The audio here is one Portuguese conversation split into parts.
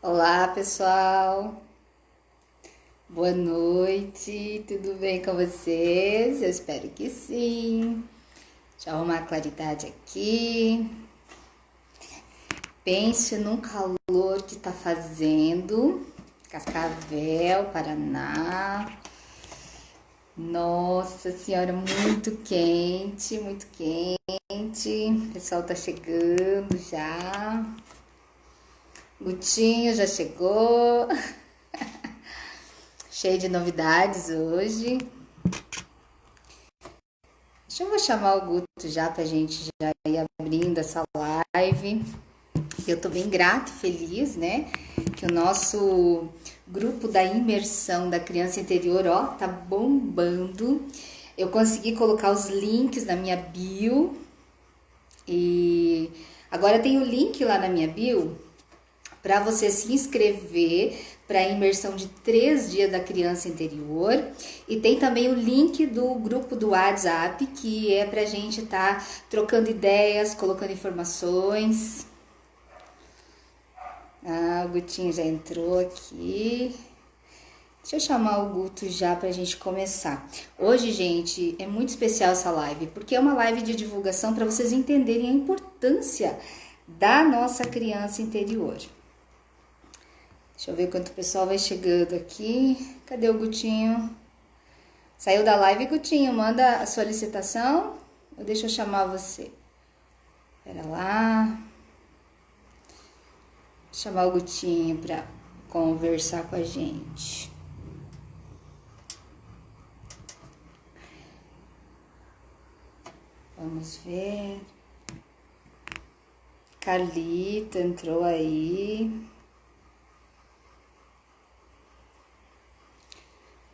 Olá, pessoal. Boa noite. Tudo bem com vocês? Eu espero que sim. Deixa eu arrumar a claridade aqui. Pense num calor que tá fazendo. Cascavel, Paraná. Nossa Senhora, muito quente, muito quente. O pessoal tá chegando já. Gutinho já chegou. Cheio de novidades hoje. Eu vou chamar o Guto já pra gente já ir abrindo essa live. Eu tô bem grata e feliz, né? Que o nosso grupo da imersão da criança interior, ó, tá bombando. Eu consegui colocar os links na minha bio. E agora tem o link lá na minha bio para você se inscrever para a imersão de 3 dias da criança interior. E tem também o link do grupo do WhatsApp, que é para a gente estar trocando ideias, colocando informações. Ah, o Gutinho já entrou aqui. Deixa eu chamar o Guto já para a gente começar. Hoje, gente, é muito especial essa live, porque é uma live de divulgação para vocês entenderem a importância da nossa criança interior. Deixa eu ver quanto o pessoal vai chegando aqui. Cadê o Gutinho? Saiu da live, Gutinho? Manda a solicitação ou deixa eu chamar você? Pera lá. Vou chamar o Gutinho para conversar com a gente. Vamos ver. Carlita entrou aí.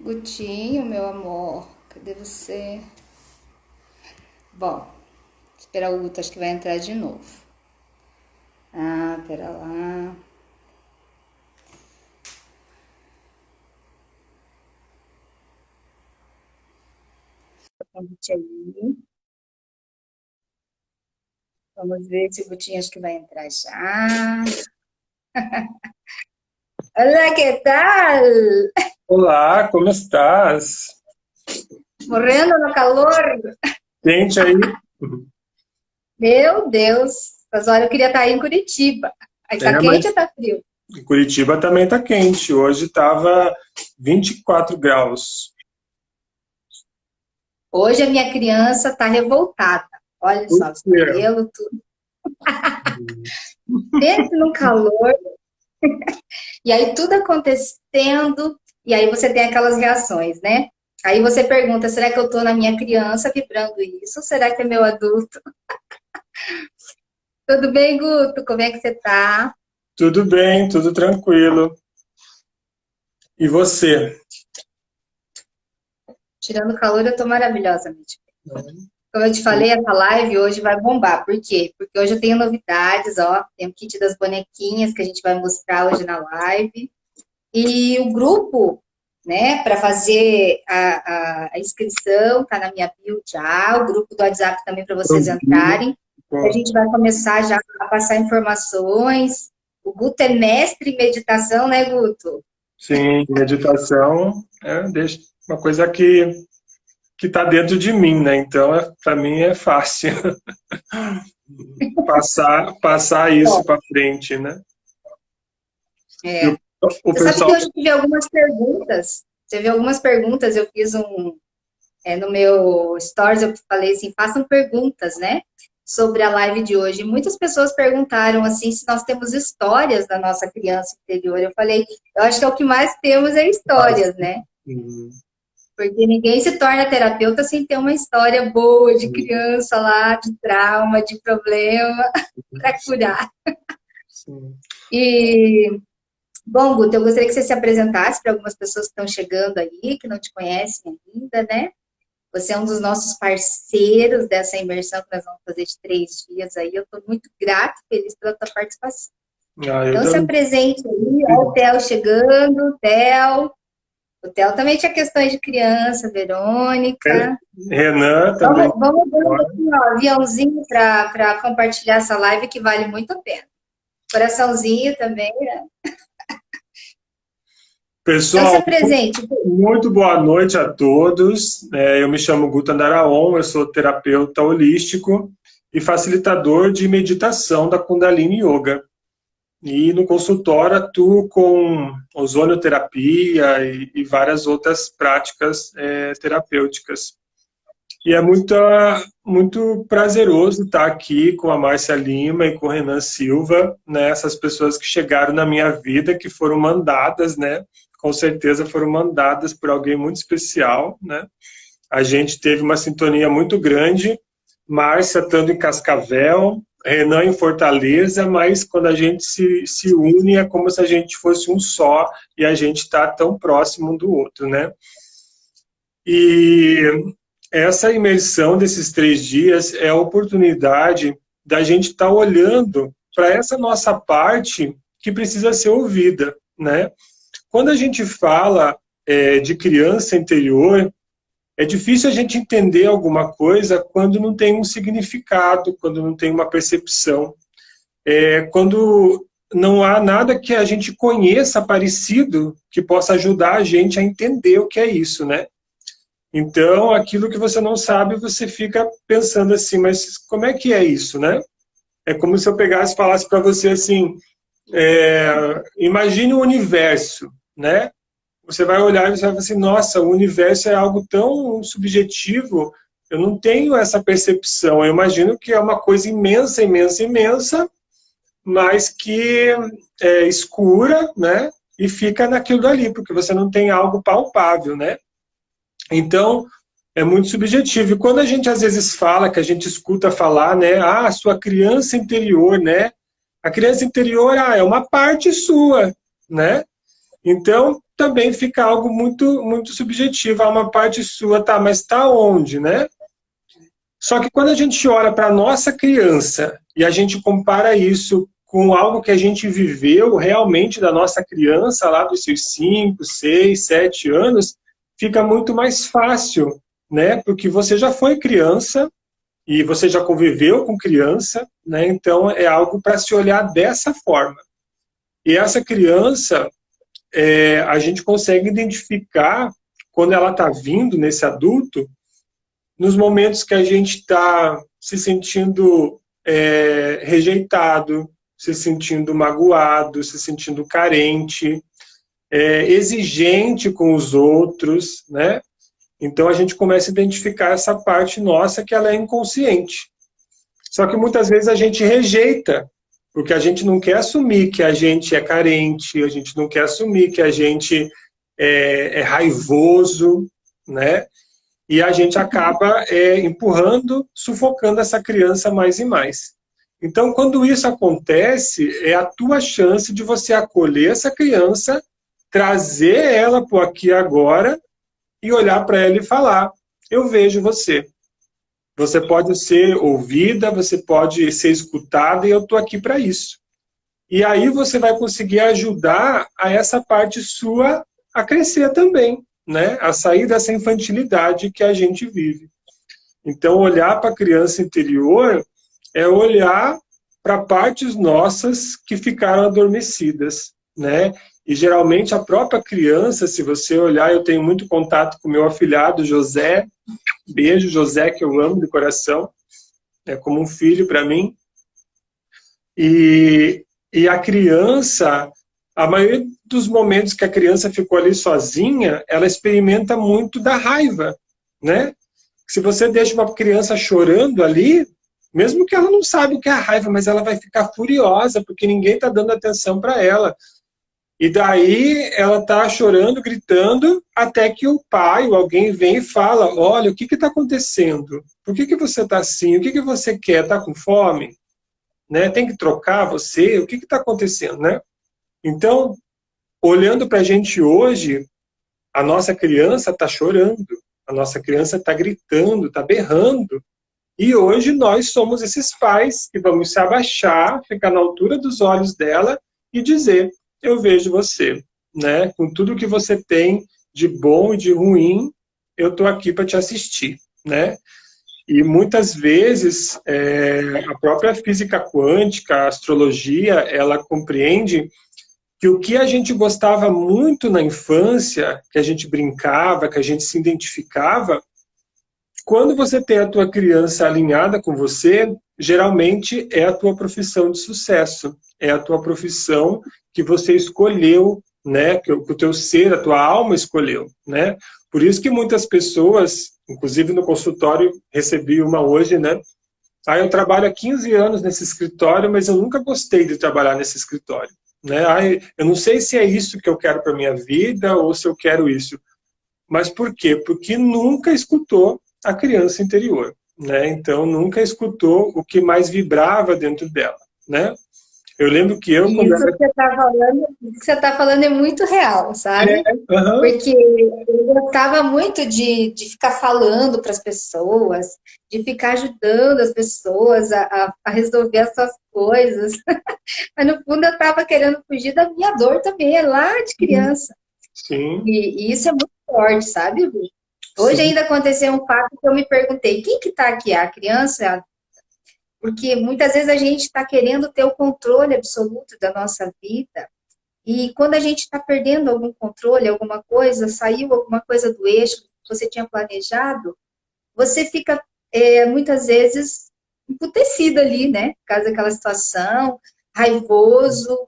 Gutinho, meu amor, cadê você? Bom, esperar o Guto, acho que vai entrar de novo. Ah, pera lá. Vamos ver se o Gutinho acho que vai entrar já. Olá, que tal? Olá, como estás? Morrendo no calor? Quente aí? Meu Deus, mas olha, eu queria estar aí em Curitiba. Aí tá É, quente mas ou tá frio? em Curitiba também tá quente. Hoje estava 24 graus. Hoje a minha criança tá revoltada. Olha Por só, os quê? cabelos, tudo. Pense no calor. E aí tudo acontecendo, e aí você tem aquelas reações, né? Aí você pergunta, será que eu tô na minha criança vibrando isso? Será que é meu adulto? Tudo bem, Guto? Como é que você tá? Tudo bem, tudo tranquilo. E você? Tirando o calor, eu tô maravilhosamente bem. Como eu te falei, essa live hoje vai bombar. Por quê? Porque hoje eu tenho novidades, ó. Tem o kit das bonequinhas que a gente vai mostrar hoje na live. E o grupo, né, para fazer a inscrição, tá na minha bio já, o grupo do WhatsApp também para vocês Tranquilo. entrarem. A Bom, gente vai começar já a passar informações. O Guto é mestre em meditação, né, Guto? sim, meditação deixa uma coisa que está dentro de mim, né? Então, para mim é fácil passar isso Bom, para frente, né? E é. o Você sabe que pessoal. hoje eu tive algumas perguntas. Você viu algumas perguntas, eu fiz no meu stories, eu falei assim, façam perguntas, né? Sobre a live de hoje. Muitas pessoas perguntaram assim se nós temos histórias da nossa criança interior. Eu falei, eu acho que é o que mais temos é histórias, né? Hum, Porque ninguém se torna terapeuta sem ter uma história boa de criança lá, de trauma, de problema para curar. sim. E, bom, Guto, eu gostaria que você se apresentasse para algumas pessoas que estão chegando aí, que não te conhecem ainda, né? Você é um dos nossos parceiros dessa imersão que nós vamos fazer de 3 dias aí. Eu estou muito grata e feliz pela tua participação. Ah, eu Então, se também. apresente aí, ó, o Theo chegando, o Theo. O Theo também tinha questões de criança, Verônica. Renan também. Vamos dando aqui, ó, aviãozinho para compartilhar essa live que vale muito a pena. Coraçãozinho também, né? Então, se Pessoal, apresente. muito boa noite a todos. Eu me chamo Guto Andaraon, eu sou terapeuta holístico e facilitador de meditação da Kundalini Yoga. E no consultório atuo com ozonioterapia e várias outras práticas terapêuticas. E é muito prazeroso estar aqui com a Márcia Lima e com o Renan Silva, né? Essas pessoas que chegaram na minha vida, que foram mandadas, né? Com certeza foram mandadas por alguém muito especial, né? A gente teve uma sintonia muito grande, Márcia estando em Cascavel, Renan em Fortaleza, mas quando a gente se une é como se a gente fosse um só e a gente está tão próximo um do outro, né? E essa imersão desses 3 dias é a oportunidade da gente estar olhando para essa nossa parte que precisa ser ouvida, né? Quando a gente fala de criança interior, é difícil a gente entender alguma coisa quando não tem um significado, quando não tem uma percepção. Quando não há nada que a gente conheça parecido que possa ajudar a gente a entender o que é isso, né? Então, aquilo que você não sabe, você fica pensando assim, mas como é que é isso, né? É como se eu pegasse e falasse para você assim, imagine o universo, né? Você vai olhar e você vai falar assim, nossa, o universo é algo tão subjetivo, eu não tenho essa percepção. Eu imagino que é uma coisa imensa, imensa, imensa, mas que é escura, né? E fica naquilo dali, porque você não tem algo palpável, né? Então, é muito subjetivo. E quando a gente às vezes fala, que a gente escuta falar, né? Ah, sua criança interior, né? A criança interior, é uma parte sua, né? Então, também fica algo muito, muito subjetivo. Uma parte sua, tá, mas tá onde, né? Só que quando a gente olha para a nossa criança e a gente compara isso com algo que a gente viveu realmente da nossa criança, lá dos seus 5, 6, 7 anos, fica muito mais fácil, né? Porque você já foi criança e você já conviveu com criança, né? Então é algo para se olhar dessa forma. E essa criança, a gente consegue identificar quando ela está vindo nesse adulto, nos momentos que a gente está se sentindo rejeitado, se sentindo magoado, se sentindo carente, exigente com os outros, né? Então a gente começa a identificar essa parte nossa que ela é inconsciente. Só que muitas vezes a gente rejeita, porque a gente não quer assumir que a gente é carente, a gente não quer assumir que a gente é raivoso, né? E a gente acaba empurrando, sufocando essa criança mais e mais. Então, quando isso acontece, é a tua chance de você acolher essa criança, trazer ela para o aqui e agora e olhar para ela e falar: eu vejo você. Você pode ser ouvida, você pode ser escutada e eu estou aqui para isso. E aí você vai conseguir ajudar a essa parte sua a crescer também, né? A sair dessa infantilidade que a gente vive. Então, olhar para a criança interior é olhar para partes nossas que ficaram adormecidas, né? E geralmente a própria criança, se você olhar, eu tenho muito contato com meu afilhado José, beijo José, que eu amo de coração, é como um filho para mim. E a criança, a maioria dos momentos que a criança ficou ali sozinha, ela experimenta muito da raiva, né? Se você deixa uma criança chorando ali, mesmo que ela não sabe o que é a raiva, mas ela vai ficar furiosa, porque ninguém está dando atenção para ela. E daí ela está chorando, gritando, até que o pai ou alguém vem e fala: olha, o que está acontecendo? Por que você está assim? O que você quer? Está com fome? Né? Tem que trocar você? O que está acontecendo? Né? Então, olhando para a gente hoje, a nossa criança está chorando, a nossa criança está gritando, está berrando. E hoje nós somos esses pais que vamos se abaixar, ficar na altura dos olhos dela e dizer: eu vejo você, né? Com tudo que você tem de bom e de ruim, eu estou aqui para te assistir, né? E muitas vezes a própria física quântica, a astrologia, ela compreende que o que a gente gostava muito na infância, que a gente brincava, que a gente se identificava, quando você tem a tua criança alinhada com você, geralmente é a tua profissão de sucesso, é a tua profissão que você escolheu, né, que o teu ser, a tua alma escolheu, né? Por isso que muitas pessoas, inclusive no consultório, recebi uma hoje, né? Ah, eu trabalho há 15 anos nesse escritório, mas eu nunca gostei de trabalhar nesse escritório, né? Ah, eu não sei se é isso que eu quero para minha vida ou se eu quero isso. Mas por quê? Porque nunca escutou a criança interior, né? Então nunca escutou o que mais vibrava dentro dela, né? Eu lembro que eu, E quando isso era... que você está falando é muito real, sabe? Aham, Porque eu gostava muito de ficar falando para as pessoas, de ficar ajudando as pessoas a resolver as suas coisas. Mas no fundo eu estava querendo fugir da minha dor também, lá de criança. sim, E isso é muito forte, sabe, Lu? Hoje sim, ainda aconteceu um fato que eu me perguntei, quem que está aqui? A criança? Porque muitas vezes a gente está querendo ter o controle absoluto da nossa vida. E quando a gente está perdendo algum controle, alguma coisa, saiu alguma coisa do eixo que você tinha planejado, você fica muitas vezes emputecido ali, né? Por causa daquela situação, raivoso,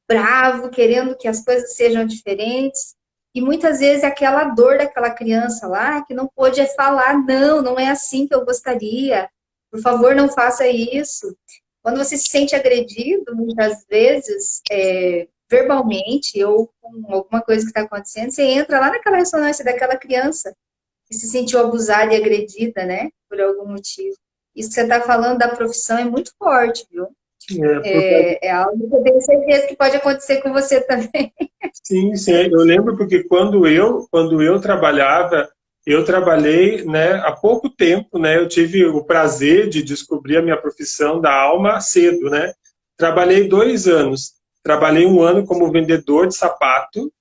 bravo, querendo que as coisas sejam diferentes. E muitas vezes aquela dor daquela criança lá, que não pôde falar, não, não é assim que eu gostaria, por favor, não faça isso. Quando você se sente agredido, muitas vezes, verbalmente ou com alguma coisa que está acontecendo, você entra lá naquela ressonância daquela criança que se sentiu abusada e agredida, né? Por algum motivo. Isso que você está falando da profissão é muito forte, viu? porque, É algo que eu tenho certeza que pode acontecer com você também. sim, sim, eu lembro porque quando eu trabalhava, eu trabalhei, né, há pouco tempo, né, eu tive o prazer de descobrir a minha profissão da alma cedo, né, trabalhei 2 anos, trabalhei um ano como vendedor de sapato,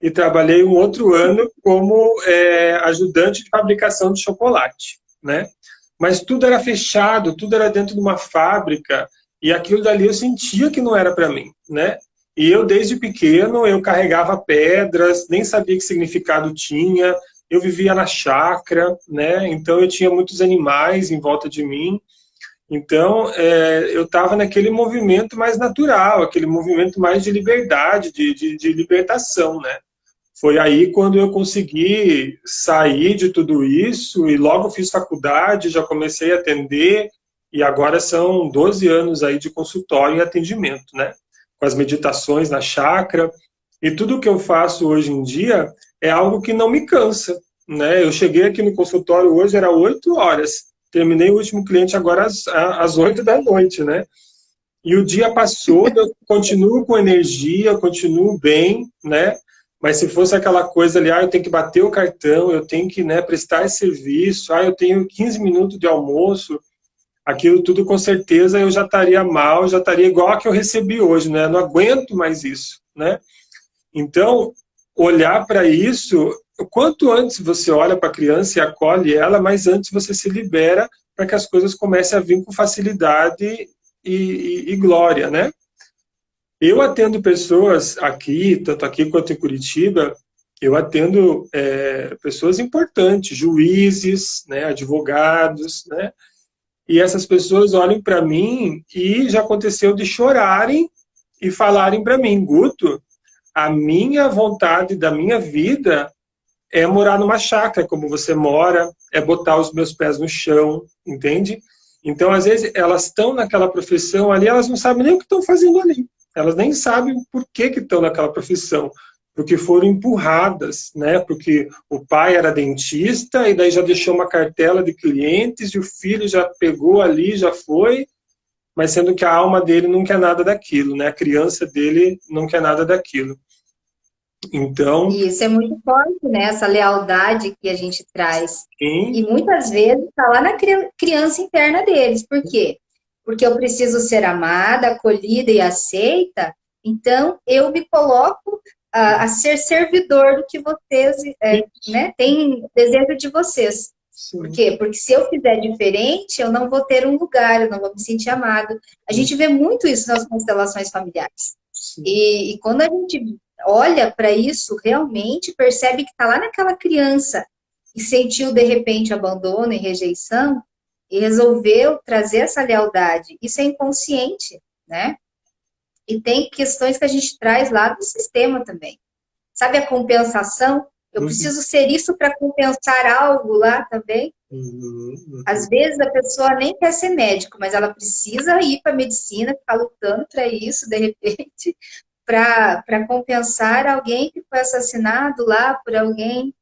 e trabalhei um outro ano como ajudante de fabricação de chocolate, né? Mas tudo era fechado, tudo era dentro de uma fábrica e aquilo dali eu sentia que não era para mim, né? E eu desde pequeno eu carregava pedras, nem sabia que significado tinha. Eu vivia na chácara, né? Então eu tinha muitos animais em volta de mim. Então, eu estava naquele movimento mais natural, aquele movimento mais de liberdade, de libertação, né? Foi aí quando eu consegui sair de tudo isso e logo fiz faculdade, já comecei a atender e agora são 12 anos aí de consultório e atendimento, né? Com as meditações na chácara e tudo que eu faço hoje em dia é algo que não me cansa, né? Eu cheguei aqui no consultório hoje, era 8 horas, terminei o último cliente agora às 8 da noite, né? E o dia passou, eu continuo com energia, eu continuo bem, né? Mas se fosse aquela coisa ali, eu tenho que bater o cartão, eu tenho que, né, prestar esse serviço, eu tenho 15 minutos de almoço, aquilo tudo com certeza eu já estaria mal, já estaria igual a que eu recebi hoje, né? Não aguento mais isso, né? Então, olhar para isso, quanto antes você olha para a criança e acolhe ela, mais antes você se libera para que as coisas comecem a vir com facilidade e glória, né? Eu atendo pessoas aqui, tanto aqui quanto em Curitiba, eu atendo pessoas importantes, juízes, né, advogados, né, e essas pessoas olham para mim e já aconteceu de chorarem e falarem para mim, Guto, a minha vontade da minha vida é morar numa chácara, como você mora, é botar os meus pés no chão, entende? Então, às vezes, elas estão naquela profissão ali, elas não sabem nem o que estão fazendo ali. Elas nem sabem por que estão naquela profissão. Porque foram empurradas, né? Porque o pai era dentista e daí já deixou uma cartela de clientes e o filho já pegou ali, já foi, mas sendo que a alma dele não quer nada daquilo, né? A criança dele não quer nada daquilo. Então, E isso é muito forte, né? Essa lealdade que a gente traz. E sim, muitas vezes está lá na criança interna deles. Por quê? Porque eu preciso ser amada, acolhida e aceita, então eu me coloco a ser servidor do que vocês né, têm desejo de vocês. Por sim, quê? Porque se eu fizer diferente, eu não vou ter um lugar, eu não vou me sentir amado. A gente vê muito isso nas constelações familiares. E quando a gente olha para isso, realmente percebe que está lá naquela criança e sentiu de repente abandono e rejeição e resolveu trazer essa lealdade. Isso é inconsciente, né? E tem questões que a gente traz lá do sistema também. Sabe a compensação? Eu preciso ser isso para compensar algo lá também. Às vezes a pessoa nem quer ser médico, mas ela precisa ir para a medicina, ficar lutando para isso, de repente, para compensar alguém que foi assassinado lá por alguém.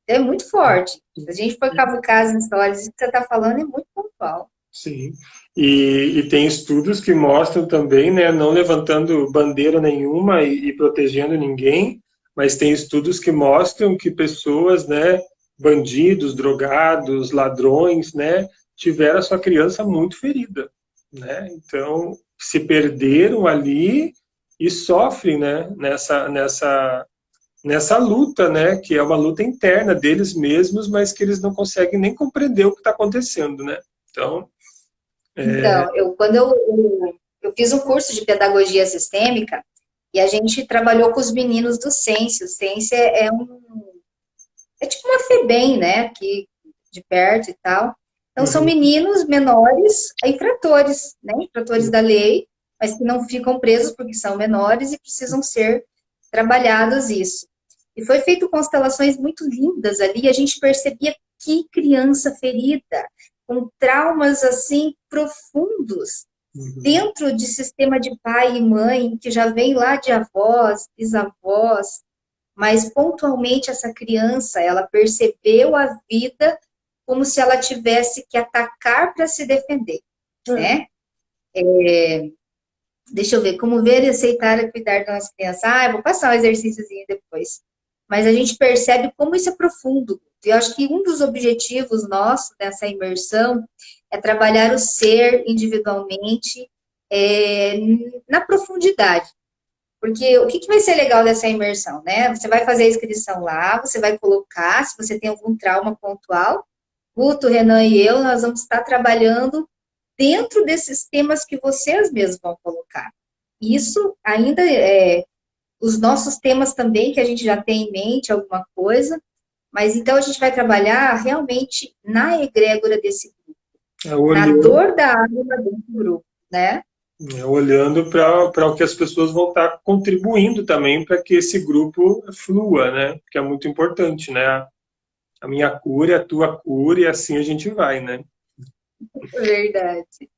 É muito forte. Se a gente for cavucar as histórias, isso que você está falando é muito pontual. Sim, e tem estudos que mostram também, né, não levantando bandeira nenhuma e protegendo ninguém, mas tem estudos que mostram que pessoas, né, bandidos, drogados, ladrões, né, tiveram a sua criança muito ferida, né, então se perderam ali e sofrem, né, nessa luta, né, que é uma luta interna deles mesmos, mas que eles não conseguem nem compreender o que está acontecendo, né, então... Então, quando eu fiz um curso de pedagogia sistêmica e a gente trabalhou com os meninos do Sense. O Sense é tipo uma FEBEM, né, aqui de perto e tal. Então, são meninos menores, infratores, né, infratores da lei, mas que não ficam presos porque são menores e precisam ser trabalhados isso. E foi feito constelações muito lindas ali, e a gente percebia que criança ferida, com traumas assim profundos, dentro de sistema de pai e mãe, que já vem lá de avós, bisavós, mas pontualmente essa criança, ela percebeu a vida como se ela tivesse que atacar para se defender, né? Deixa eu ver, como ver e aceitar e cuidar das crianças. Eu vou passar um exercíciozinho depois. Mas a gente percebe como isso é profundo. E eu acho que um dos objetivos nossos dessa imersão é trabalhar o ser individualmente na profundidade. Porque o que vai ser legal dessa imersão, né? Você vai fazer a inscrição lá, você vai colocar, se você tem algum trauma pontual, Guto, Renan e eu, nós vamos estar trabalhando dentro desses temas que vocês mesmos vão colocar. Isso ainda os nossos temas também, que a gente já tem em mente, alguma coisa, mas então a gente vai trabalhar realmente na egrégora desse grupo, na dor da alma do grupo, né? Olhando para o que as pessoas vão estar contribuindo também para que esse grupo flua, né? Que é muito importante, né? A minha cura, a tua cura, e assim a gente vai, né? Verdade.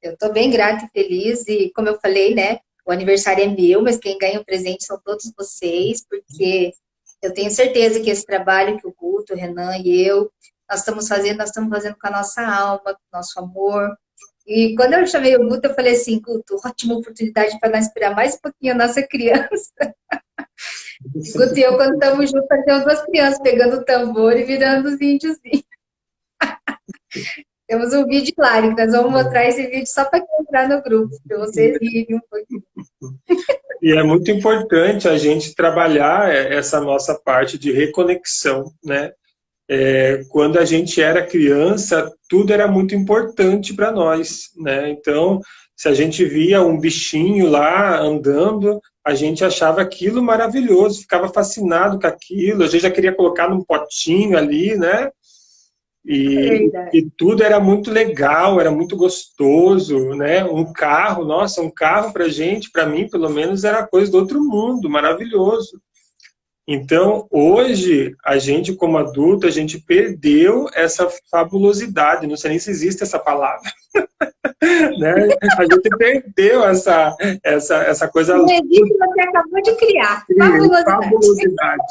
Eu estou bem grata e feliz, e como eu falei, né? O aniversário é meu, mas quem ganha o presente são todos vocês, porque eu tenho certeza que esse trabalho que o Guto, o Renan e eu, nós estamos fazendo com a nossa alma, com o nosso amor. E quando eu chamei o Guto, eu falei assim, Guto, ótima oportunidade para nós inspirar mais um pouquinho a nossa criança. O Guto e eu, quando estamos juntos, parecemos duas crianças pegando o tambor e virando os índiozinhos. Temos um vídeo lá, que nós vamos mostrar esse vídeo só para entrar no grupo, para vocês rirem um pouquinho. E é muito importante a gente trabalhar essa nossa parte de reconexão, né? Quando a gente era criança, tudo era muito importante para nós, né? Então, se a gente via um bichinho lá andando, a gente achava aquilo maravilhoso, ficava fascinado com aquilo, a gente já queria colocar num potinho ali, né? E tudo era muito legal, era muito gostoso, né? Um carro, nossa, um carro pra gente, pra mim, pelo menos, era coisa do outro mundo, maravilhoso. Então, hoje, a gente, como adulto, a gente perdeu essa fabulosidade, não sei nem se existe essa palavra, né? A gente perdeu essa coisa... Não existe, você acabou de criar, fabulosidade.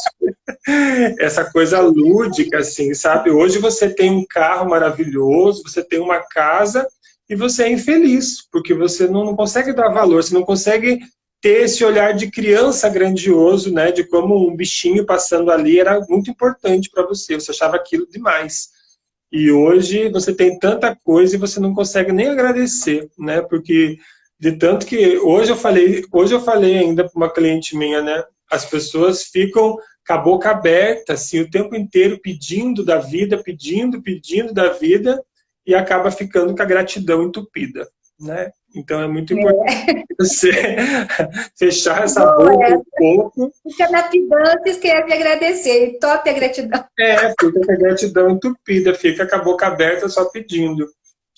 Essa coisa lúdica, assim, sabe? Hoje você tem um carro maravilhoso, você tem uma casa e você é infeliz, porque você não consegue dar valor, você não consegue ter esse olhar de criança grandioso, né? De como um bichinho passando ali era muito importante para você, você achava aquilo demais. E hoje você tem tanta coisa e você não consegue nem agradecer, né? Porque de tanto que hoje eu falei ainda para uma cliente minha, né? As pessoas ficam com a boca aberta, assim, o tempo inteiro pedindo da vida, pedindo da vida, e acaba ficando com a gratidão entupida, né? Então é muito importante você fechar essa Boa, boca um pouco. fica na pidança e esquece de agradecer. Top a gratidão. Fica com a gratidão entupida, fica com a boca aberta só pedindo.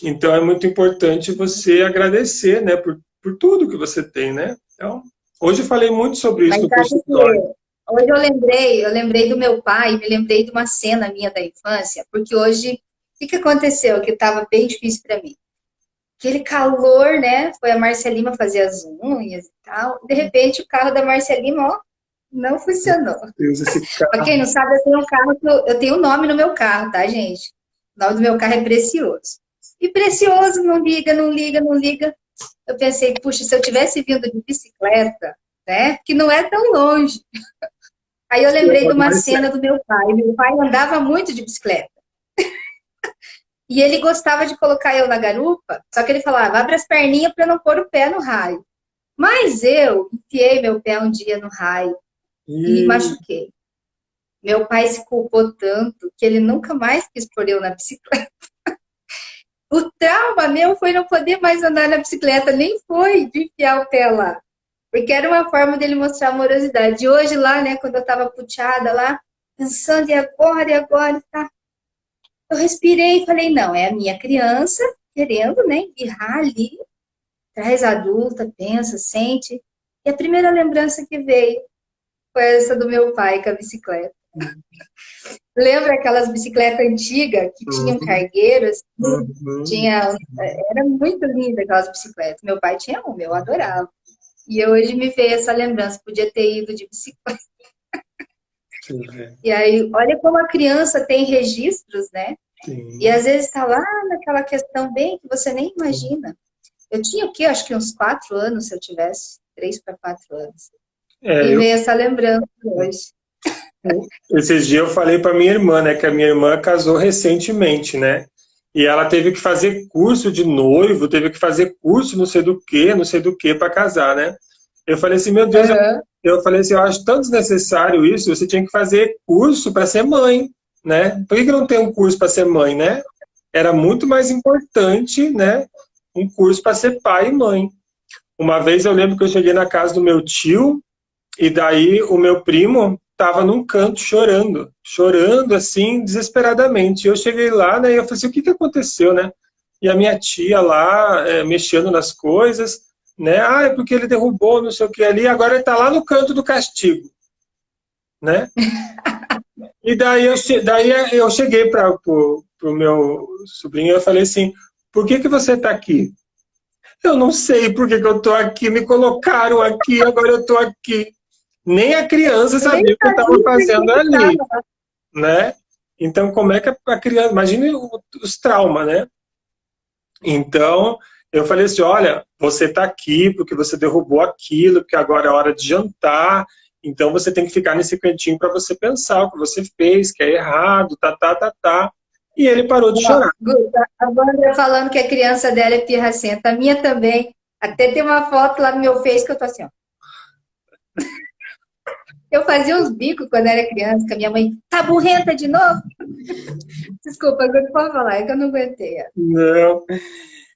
Então é muito importante você agradecer, né, por tudo que você tem, né? Então, hoje eu falei muito sobre isso Mas no sabe que consultório. hoje eu lembrei do meu pai, me lembrei de uma cena minha da infância, porque hoje, o que aconteceu? Que estava bem difícil para mim. Aquele calor, né? Foi a Marcelima fazer as unhas e tal. De repente, o carro da Marcelima, ó, não funcionou. Deus, esse Pra carro. quem não sabe, eu tenho um carro, eu tenho um nome no meu carro, tá, gente? O nome do meu carro é Precioso. E Precioso não liga, não liga, não liga. Eu pensei, puxa, se eu tivesse vindo de bicicleta, né? Que não é tão longe. Aí eu lembrei de uma cena do meu pai. Meu pai andava muito de bicicleta. E ele gostava de colocar eu na garupa, só que ele falava, abre as perninhas para não pôr o pé no raio. Mas eu enfiei meu pé um dia no raio e me machuquei. Meu pai se culpou tanto que ele nunca mais quis pôr eu na bicicleta. O trauma meu foi não poder mais andar na bicicleta, nem foi de enfiar o pé lá. Porque era uma forma dele mostrar amorosidade. E hoje lá, né, quando eu tava puteada lá, pensando, e agora, tá? Eu respirei e falei, não, é a minha criança querendo, né, empurrar ali, traz a adulta, pensa, sente. E a primeira lembrança que veio foi essa do meu pai com a bicicleta. Lembra aquelas bicicletas antigas que tinham cargueiros? Era muito linda aquelas bicicletas. Meu pai tinha uma, eu adorava. E hoje me veio essa lembrança, podia ter ido de bicicleta. E aí, olha como a criança tem registros, né? Sim. E às vezes está lá naquela questão bem que você nem imagina. Eu tinha o quê? Acho que uns 4 anos, se eu tivesse. 3 para 4 anos. E veio essa lembrança hoje. Esses dias eu falei para minha irmã, né, que a minha irmã casou recentemente, né? E ela teve que fazer curso de noivo, teve que fazer curso não sei do que para casar, né? Eu falei assim, meu Deus, eu falei assim, eu acho tão desnecessário isso, você tinha que fazer curso para ser mãe, né? Por que não tem um curso para ser mãe, né? Era muito mais importante, né, um curso para ser pai e mãe. Uma vez eu lembro que eu cheguei na casa do meu tio, e daí o meu primo estava num canto chorando assim, desesperadamente. Eu cheguei lá, né, e eu falei assim, o que aconteceu, né? E a minha tia lá, mexendo nas coisas, né? Ah, é porque ele derrubou não sei o que ali, agora ele está lá no canto do castigo, né? E daí eu cheguei para o meu sobrinho e eu falei assim, por que você está aqui? Eu não sei por que eu estou aqui, me colocaram aqui, agora eu estou aqui. Nem a criança sabia o que eu estava fazendo ali, né? Então, como é que a criança... Imagine os traumas, né? Então, eu falei assim, olha, você está aqui porque você derrubou aquilo, porque agora é hora de jantar, então você tem que ficar nesse cantinho para você pensar o que você fez, que é errado, tá. E ele parou de chorar. A Wanda falando que a criança dela é pirracenta, a minha também. Até tem uma foto lá no meu Face que eu tô assim, ó. Eu fazia uns bicos quando era criança, com a minha mãe, tá burrenta de novo? Desculpa, agora pode falar, é que eu não aguentei. Não.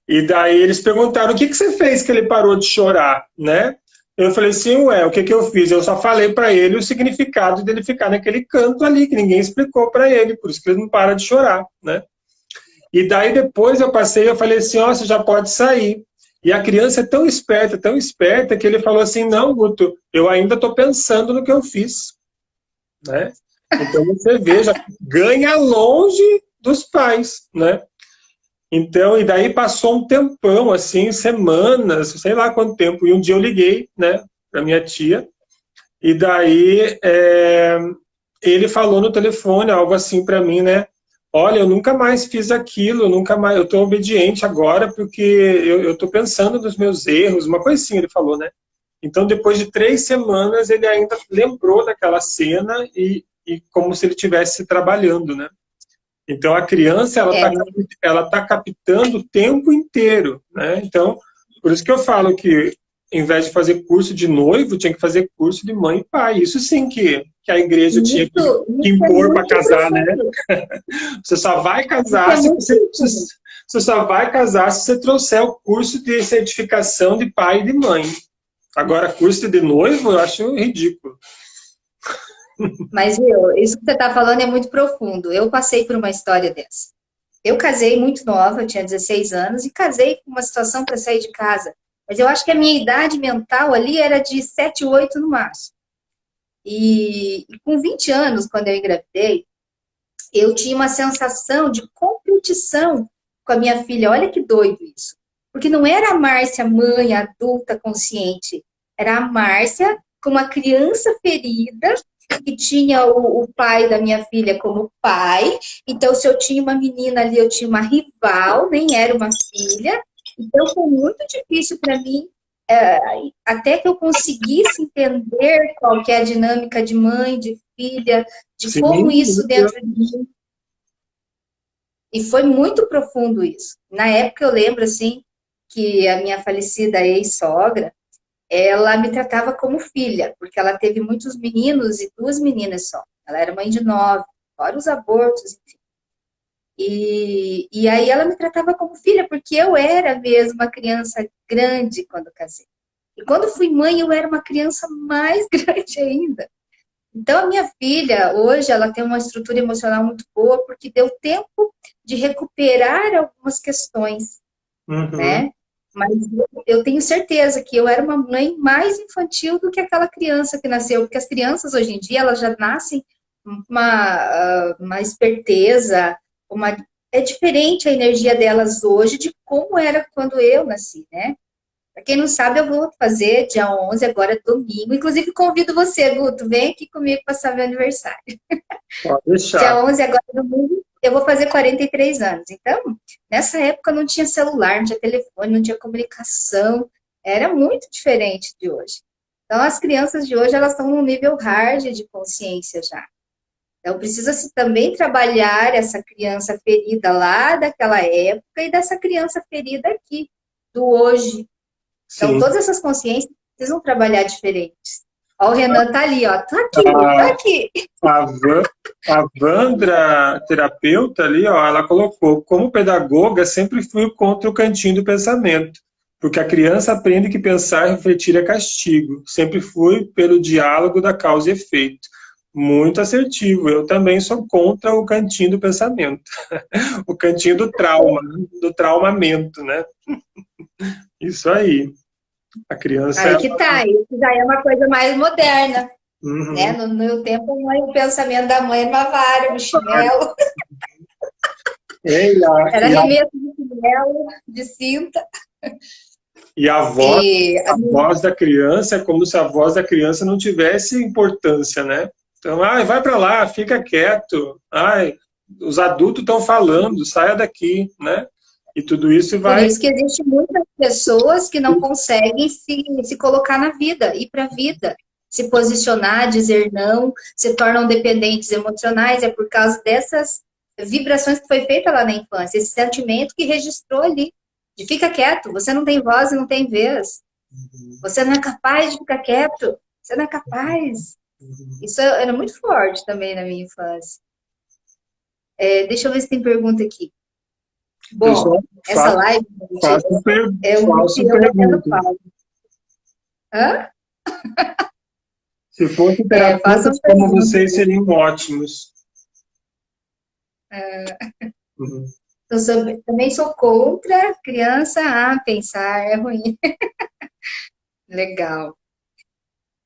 E daí eles perguntaram, o que você fez que ele parou de chorar, né? Eu falei assim, ué, o que eu fiz? Eu só falei para ele o significado dele ficar naquele canto ali, que ninguém explicou para ele, por isso que ele não para de chorar, né? E daí depois eu falei assim, ó, você já pode sair. E a criança é tão esperta, que ele falou assim, não, Guto, eu ainda estou pensando no que eu fiz, né? Então você veja, ganha longe dos pais, né? Então, e daí passou um tempão, assim, semanas, sei lá quanto tempo, e um dia eu liguei, né, para minha tia, e daí ele falou no telefone algo assim para mim, né, olha, eu nunca mais fiz aquilo, nunca mais, eu estou obediente agora porque eu estou pensando nos meus erros, uma coisa assim ele falou, né. Então, depois de 3 semanas, ele ainda lembrou daquela cena e como se ele estivesse trabalhando, né. Então, a criança, ela tá captando o tempo inteiro, né? Então, por isso que eu falo que em vez de fazer curso de noivo, tinha que fazer curso de mãe e pai. Isso sim que a igreja tinha que Isso é impor para muito casar, né? profundo. Você só vai Isso casar é se muito você, profundo. você só vai casar se você trouxer o curso de certificação de pai e de mãe. Agora, curso de noivo, eu acho ridículo. Mas, viu, isso que você está falando é muito profundo. Eu passei por uma história dessa. Eu casei muito nova, eu tinha 16 anos, e casei com uma situação para sair de casa. Mas eu acho que a minha idade mental ali era de 7, 8 no máximo. E com 20 anos, quando eu engravidei, eu tinha uma sensação de competição com a minha filha. Olha que doido isso. Porque não era a Márcia mãe, adulta, consciente. Era a Márcia com uma criança ferida que tinha o pai da minha filha como pai. Então, se eu tinha uma menina ali, eu tinha uma rival, nem era uma filha. Então, foi muito difícil para mim, até que eu conseguisse entender qual que é a dinâmica de mãe, de filha, de como Sim, isso dentro de mim. E foi muito profundo isso. Na época, eu lembro, assim, que a minha falecida ex-sogra, ela me tratava como filha, porque ela teve muitos meninos e 2 meninas só. Ela era mãe de 9, fora os abortos, enfim. E aí ela me tratava como filha, porque eu era mesmo uma criança grande quando casei. E quando fui mãe, eu era uma criança mais grande ainda. Então, a minha filha, hoje, ela tem uma estrutura emocional muito boa, porque deu tempo de recuperar algumas questões, uhum, né? Mas eu tenho certeza que eu era uma mãe mais infantil do que aquela criança que nasceu, porque as crianças hoje em dia elas já nascem uma esperteza, uma é diferente a energia delas hoje de como era quando eu nasci, né? Para quem não sabe, eu vou fazer dia 11, agora domingo. Inclusive, convido você, Guto, vem aqui comigo passar meu aniversário. pode Dia deixar. 11, agora domingo, eu vou fazer 43 anos. Então, nessa época não tinha celular, não tinha telefone, não tinha comunicação. Era muito diferente de hoje. Então, as crianças de hoje, elas estão num nível hard de consciência já. Então, precisa-se também trabalhar essa criança ferida lá daquela época e dessa criança ferida aqui, do hoje. Então, Sim. todas essas consciências precisam trabalhar diferentes. Ó, o Renan tá ali, ó. Tô aqui, tô A, aqui. a, Van- a Vandra, terapeuta ali, ó, ela colocou, como pedagoga, sempre fui contra o cantinho do pensamento, porque a criança aprende que pensar e refletir é castigo. Sempre fui pelo diálogo da causa e efeito. Muito assertivo. Eu também sou contra o cantinho do pensamento. O cantinho do trauma, do traumamento, né? Isso aí. A criança, Aí ela... que tá, isso já é uma coisa mais moderna, né? Uhum. No meu tempo, o pensamento da mãe era uma vara, um chinelo, É, era arremesso de chinelo, de cinta. e a voz, E a voz da criança é como se a voz da criança não tivesse importância, né? Então, ai, vai para lá, fica quieto. Ai, os adultos estão falando, saia daqui, né? E tudo isso por vai... isso que existem muitas pessoas que não conseguem se colocar na vida, ir para a vida, se posicionar, dizer não, se tornam dependentes emocionais, é por causa dessas vibrações que foi feita lá na infância, esse sentimento que registrou ali, de fica quieto, você não tem voz e não tem vez, você não é capaz de ficar quieto, você não é capaz. Isso era muito forte também na minha infância. Deixa eu ver se tem pergunta aqui. Bom, Pessoal, essa live, gente, é o Guto e faço eu batendo perguntas. palma. Hã? Se fossem Façam terapeutas como perguntas. vocês, seriam ótimos. Uhum. Também sou contra criança a pensar, é ruim. Legal.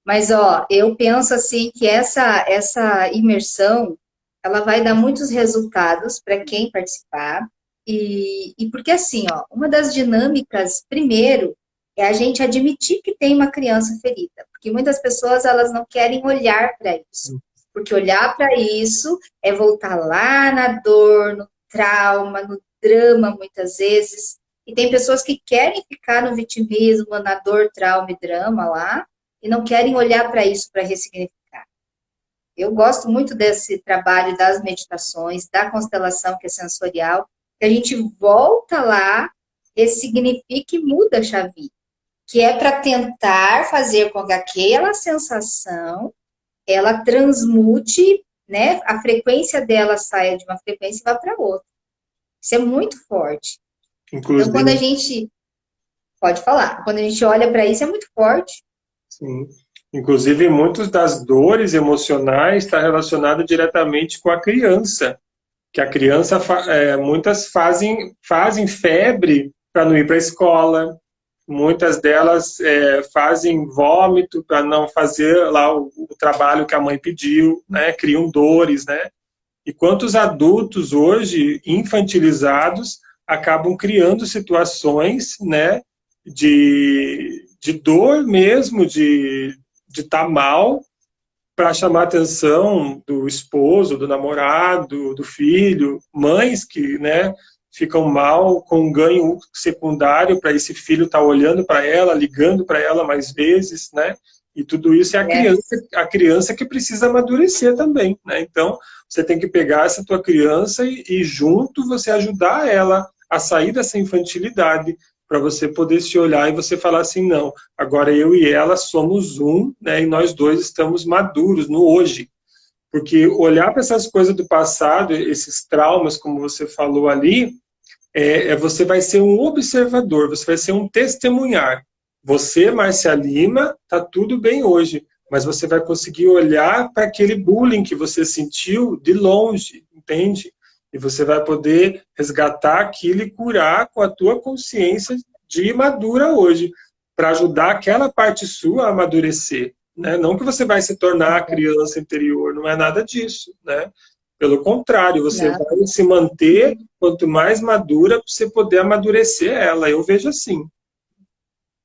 Mas, ó, eu penso assim que essa imersão, ela vai dar muitos resultados para quem participar. E porque assim, ó, uma das dinâmicas, primeiro, é a gente admitir que tem uma criança ferida. Porque muitas pessoas, elas não querem olhar para isso. Porque olhar para isso é voltar lá na dor, no trauma, no drama, muitas vezes. E tem pessoas que querem ficar no vitimismo, na dor, trauma e drama lá, e não querem olhar para isso para ressignificar. Eu gosto muito desse trabalho das meditações, da constelação que é sensorial, que a gente volta lá, ressignifica e muda a chavinha. que é para tentar fazer com que aquela sensação ela transmute, né? A frequência dela saia de uma frequência e vá para outra. Isso é muito forte. Então, quando a Inclusive, gente pode falar, quando a gente olha para isso, é muito forte. sim. Inclusive, muitas das dores emocionais está relacionada diretamente com a criança, que a criança, muitas fazem febre para não ir para a escola, muitas delas fazem vômito para não fazer lá o trabalho que a mãe pediu, né? Criam dores, né? E quantos adultos hoje, infantilizados, acabam criando situações, né, de dor mesmo, de estar mal, para chamar a atenção do esposo, do namorado, do filho, mães que, né, ficam mal com um ganho secundário para esse filho estar olhando para ela, ligando para ela mais vezes, né? E tudo isso é a criança que precisa amadurecer também, né? Então, você tem que pegar essa tua criança e junto você ajudar ela a sair dessa infantilidade, para você poder se olhar e você falar assim, não, agora eu e ela somos um, né, e nós dois estamos maduros no hoje. Porque olhar para essas coisas do passado, esses traumas, como você falou ali, você vai ser um observador, você vai ser um testemunhar. Você, Márcia Lima, tá tudo bem hoje, mas você vai conseguir olhar para aquele bullying que você sentiu de longe, entende? E você vai poder resgatar aquilo e curar com a tua consciência de madura hoje, para ajudar aquela parte sua a amadurecer. Né? Não que você vai se tornar a criança interior, não é nada disso. Né? Pelo contrário, você vai se manter quanto mais madura, para você poder amadurecer ela. Eu vejo assim.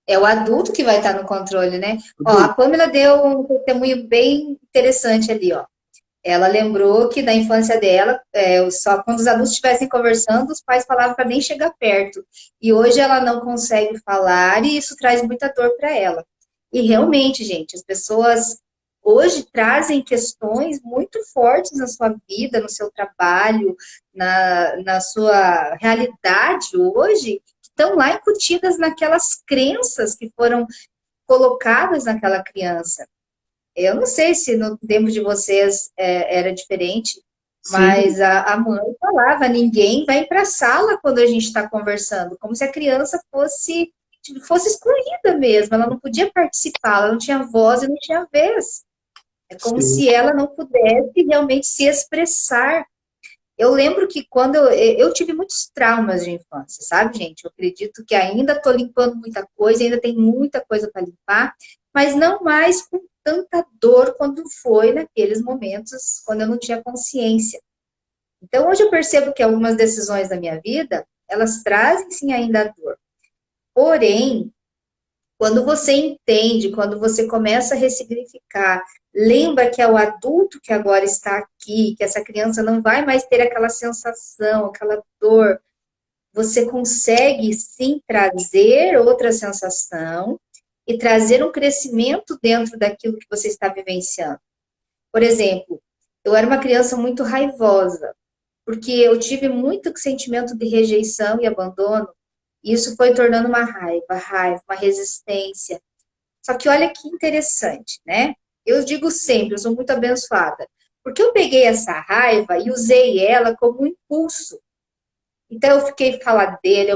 É o adulto que vai estar no controle, né? Ó, a Pamela deu um testemunho bem interessante ali, ó. Ela lembrou que na infância dela, só quando os adultos estivessem conversando, os pais falavam para nem chegar perto. E hoje ela não consegue falar e isso traz muita dor para ela. E realmente, gente, as pessoas hoje trazem questões muito fortes na sua vida, no seu trabalho, na sua realidade hoje, que estão lá incutidas naquelas crenças que foram colocadas naquela criança. Eu não sei se no tempo de vocês era diferente, mas a mãe falava, ninguém vai para a sala quando a gente está conversando, como se a criança fosse excluída mesmo, ela não podia participar, ela não tinha voz e não tinha vez. É como se ela não pudesse realmente se expressar. Eu lembro que quando eu tive muitos traumas de infância, sabe, gente? Eu acredito que ainda estou limpando muita coisa, ainda tem muita coisa para limpar, mas não mais com tanta dor quando foi naqueles momentos quando eu não tinha consciência. Então, hoje eu percebo que algumas decisões da minha vida, elas trazem sim ainda dor. Porém, quando você entende, quando você começa a ressignificar, lembra que é o adulto que agora está aqui, que essa criança não vai mais ter aquela sensação, aquela dor, você consegue sim trazer outra sensação e trazer um crescimento dentro daquilo que você está vivenciando. Por exemplo, eu era uma criança muito raivosa, porque eu tive muito sentimento de rejeição e abandono, e isso foi tornando uma raiva, uma resistência. Só que olha que interessante, né? Eu digo sempre, eu sou muito abençoada, porque eu peguei essa raiva e usei ela como um impulso. Então, eu fiquei faladeira,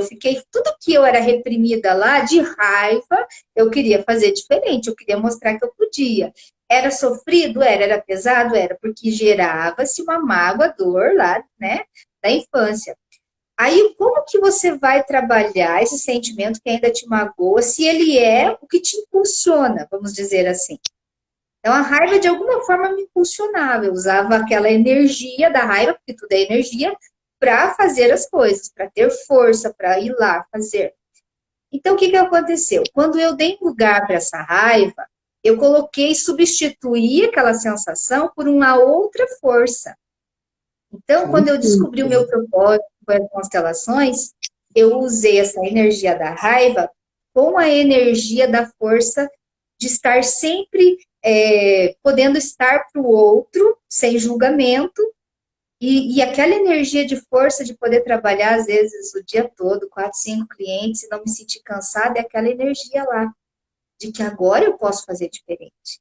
tudo que eu era reprimida lá, de raiva, eu queria fazer diferente, eu queria mostrar que eu podia. Era sofrido? Era pesado? Era, porque gerava-se uma mágoa, dor lá, né, da infância. Aí, como que você vai trabalhar esse sentimento que ainda te magoa, se ele é o que te impulsiona, vamos dizer assim? Então, a raiva, de alguma forma, me impulsionava. Eu usava aquela energia da raiva, porque tudo é energia, para fazer as coisas, para ter força, para ir lá fazer. Então, o que aconteceu? Quando eu dei lugar para essa raiva, eu substituí aquela sensação por uma outra força. Então, quando eu descobri o meu propósito com as constelações, eu usei essa energia da raiva com a energia da força de estar sempre podendo estar para o outro, sem julgamento, e aquela energia de força de poder trabalhar, às vezes, o dia todo, 4, 5 clientes, e não me sentir cansada, é aquela energia lá. de que agora eu posso fazer diferente.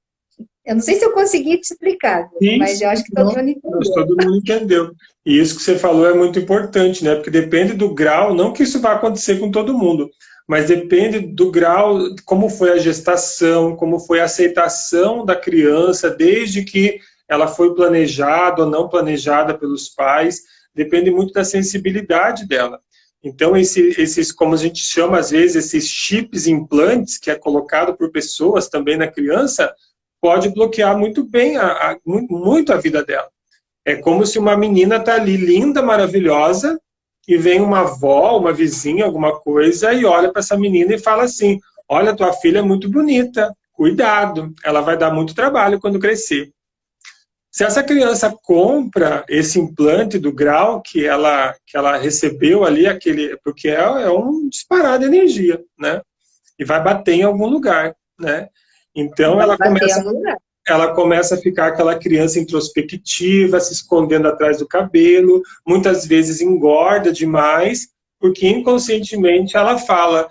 Eu não sei se eu consegui te explicar, mas eu acho que todo mundo entendeu. Todo mundo entendeu. E isso que você falou é muito importante, né? Porque depende do grau, não que isso vai acontecer com todo mundo, mas depende do grau, como foi a gestação, como foi a aceitação da criança, desde que ela foi planejada ou não planejada pelos pais, depende muito da sensibilidade dela. Então, esses, como a gente chama às vezes, esses chips implantes, que é colocado por pessoas também na criança, pode bloquear muito bem, muito a vida dela. É como se uma menina está ali linda, maravilhosa, e vem uma avó, uma vizinha, alguma coisa, e olha para essa menina e fala assim, olha, tua filha é muito bonita, cuidado, ela vai dar muito trabalho quando crescer. Se essa criança compra esse implante do grau que ela recebeu ali, porque é um disparar de energia, né? E vai bater em algum lugar, né? Então ela começa a ficar aquela criança introspectiva, se escondendo atrás do cabelo, muitas vezes engorda demais, porque inconscientemente ela fala,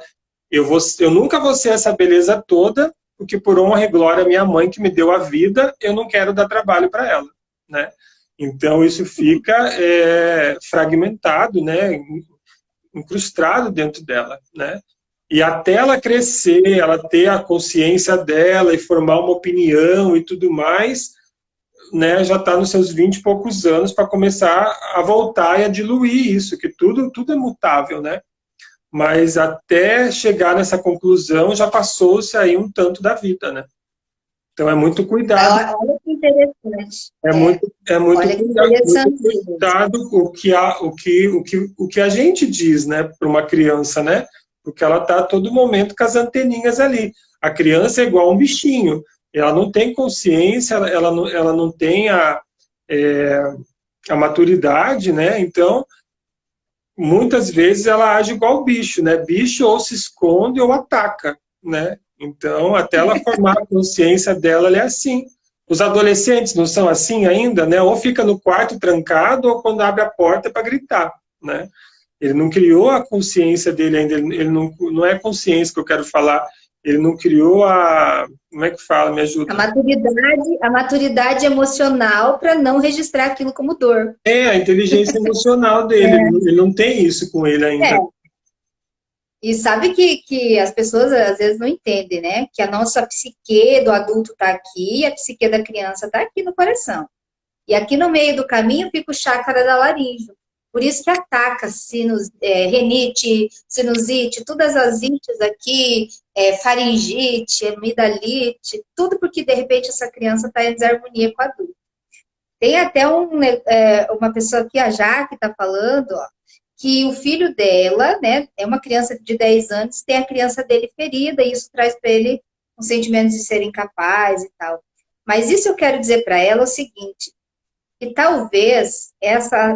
eu nunca vou ser essa beleza toda, porque por honra e glória minha mãe que me deu a vida, eu não quero dar trabalho para ela, né? Então isso fica fragmentado, né? Incrustado dentro dela, né? E até ela crescer, ela ter a consciência dela e formar uma opinião e tudo mais, né, já está nos seus 20 e poucos anos para começar a voltar e a diluir isso, que tudo é mutável, né? Mas até chegar nessa conclusão já passou-se aí um tanto da vida, né? Então é muito cuidado. Olha que interessante. É muito cuidado o que a gente diz, né, para uma criança, né? Porque ela está a todo momento com as anteninhas ali. A criança é igual um bichinho. Ela não tem consciência, ela não tem a maturidade, né? Então, muitas vezes ela age igual bicho, né? Bicho ou se esconde ou ataca, né? Então, até ela formar a consciência dela, ela é assim. Os adolescentes não são assim ainda, né? Ou fica no quarto trancado ou quando abre a porta para gritar, né? Ele não criou a consciência dele ainda, ele não é consciência que eu quero falar, ele não criou como é que fala, me ajuda? A maturidade emocional para não registrar aquilo como dor. A inteligência emocional dele, ele não tem isso com ele ainda. E sabe que as pessoas às vezes não entendem, né? Que a nossa psique do adulto está aqui e a psique da criança está aqui no coração. E aqui no meio do caminho fica o chácara da laringe. Por isso que ataca renite, sinusite, todas as ites aqui, faringite, amidalite, tudo porque de repente essa criança está em desarmonia com o adulto. Tem até uma pessoa aqui, a Jaque, está falando, ó, que o filho dela, né, é uma criança de 10 anos, tem a criança dele ferida, e isso traz para ele um sentimento de ser incapaz e tal. Mas isso eu quero dizer para ela o seguinte, que talvez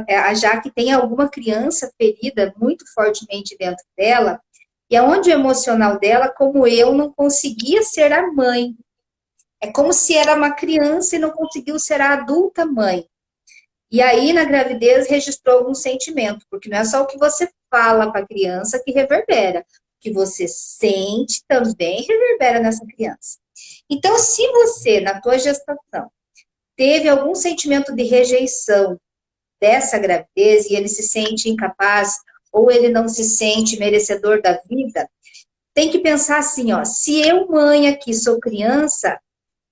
a Jaque tenha alguma criança ferida muito fortemente dentro dela, e aonde o emocional dela, como eu, não conseguia ser a mãe. É como se era uma criança e não conseguiu ser a adulta mãe. E aí, na gravidez, registrou algum sentimento, porque não é só o que você fala para a criança que reverbera. O que você sente também reverbera nessa criança. Então, se você, na tua gestação, teve algum sentimento de rejeição dessa gravidez e ele se sente incapaz ou ele não se sente merecedor da vida, tem que pensar assim, ó, se eu, mãe, aqui sou criança,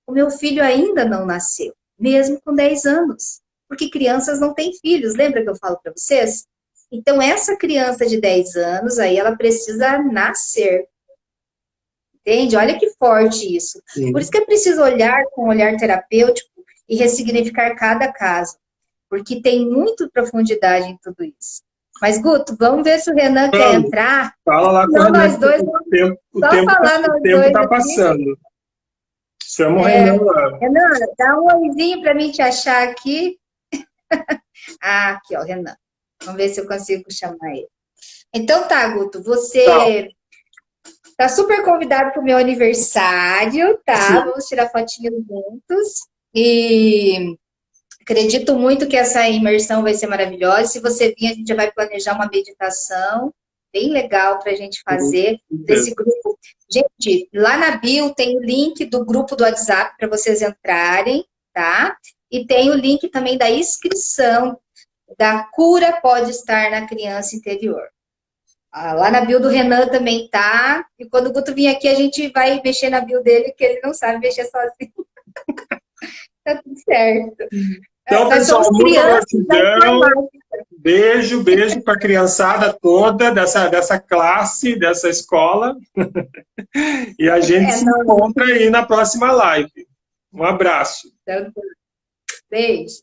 o meu filho ainda não nasceu, mesmo com 10 anos. Porque crianças não têm filhos, lembra que eu falo para vocês? Então, essa criança de 10 anos, aí ela precisa nascer. Entende? Olha que forte isso. Sim. Por isso que é preciso olhar com um olhar terapêutico e ressignificar cada caso. Porque tem muito profundidade em tudo isso. Mas, Guto, vamos ver se o Renan quer entrar. Fala lá com o Renan. Nós dois vamos o tempo está passando. Chama o Renan lá. Renan, dá um oizinho para mim te achar aqui. Aqui, ó, Renan. Vamos ver se eu consigo chamar ele. Então tá, Guto, você tá super convidado para o meu aniversário, tá? Sim. Vamos tirar fotinhos juntos. E acredito muito que essa imersão vai ser maravilhosa. Se você vir, a gente já vai planejar uma meditação bem legal para a gente fazer desse grupo. Gente, lá na bio tem o link do grupo do WhatsApp para vocês entrarem, tá? E tem o link também da inscrição da cura pode estar na criança interior. Lá na bio do Renan também tá. E quando o Guto vir aqui, a gente vai mexer na bio dele, que ele não sabe mexer sozinho. Tá tudo certo. Então, pessoal, muito gratidão. Beijo para a criançada toda dessa classe, dessa escola. E a gente se encontra aí na próxima live. Um abraço. Beijo.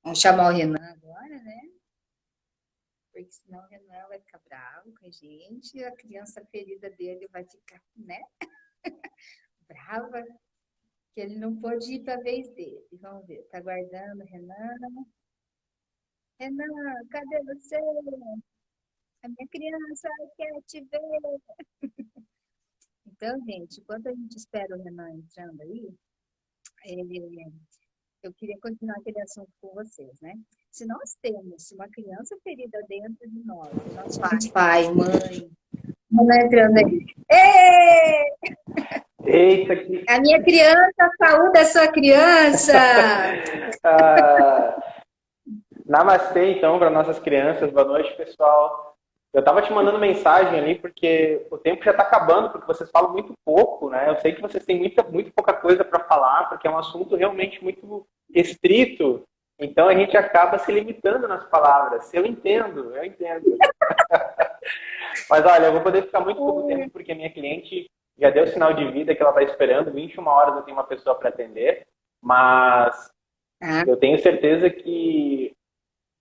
Vamos chamar o Renan agora, né? Porque senão o Renan vai ficar bravo com a gente, a criança ferida dele vai ficar, né? Brava, que ele não pôde ir para a vez dele. Vamos ver, tá aguardando o Renan. Renan, cadê você? A minha criança quer te ver. Então, gente, enquanto a gente espera o Renan entrando aí, eu queria continuar aquele assunto com vocês, né? Se nós temos uma criança ferida dentro de nós, nosso pai, mãe, não entrando aí. Eita, que... A minha criança, saúde a sua criança! Namastê, então, para nossas crianças. Boa noite, pessoal. Eu estava te mandando mensagem ali porque o tempo já está acabando, porque vocês falam muito pouco, né? Eu sei que vocês têm muito pouca coisa para falar, porque é um assunto realmente muito restrito. Então a gente acaba se limitando nas palavras. Eu entendo. Mas olha, eu vou poder ficar muito pouco tempo, porque a minha cliente já deu sinal de vida que ela está esperando. 21 horas eu tenho uma pessoa para atender, mas eu tenho certeza que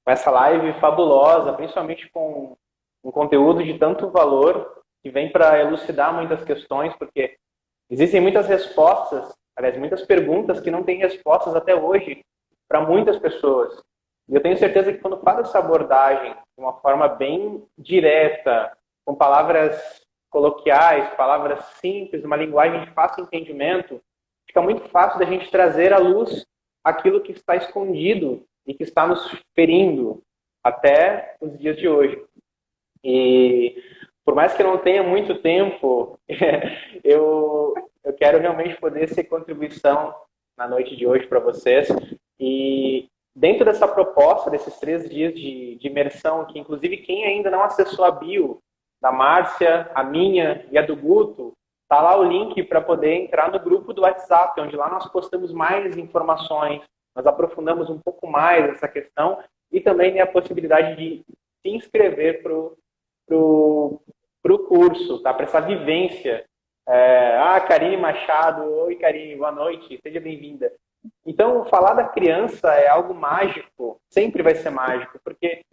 essa live fabulosa, principalmente com um conteúdo de tanto valor, que vem para elucidar muitas questões, porque existem muitas respostas, aliás, muitas perguntas que não têm respostas até hoje para muitas pessoas. E eu tenho certeza que quando faz essa abordagem de uma forma bem direta, com palavras coloquiais, palavras simples, uma linguagem de fácil entendimento, fica muito fácil da gente trazer à luz aquilo que está escondido e que está nos ferindo até os dias de hoje. E por mais que eu não tenha muito tempo, eu quero realmente poder ser contribuição na noite de hoje para vocês. E dentro dessa proposta, desses 3 dias de imersão, que inclusive quem ainda não acessou a bio da Márcia, a minha e a do Guto, tá lá o link para poder entrar no grupo do WhatsApp, onde lá nós postamos mais informações, nós aprofundamos um pouco mais essa questão e também tem a possibilidade de se inscrever pro curso, tá? Para essa vivência. Karine Machado, oi Karine, boa noite, seja bem-vinda. Então, falar da criança é algo mágico, sempre vai ser mágico, porque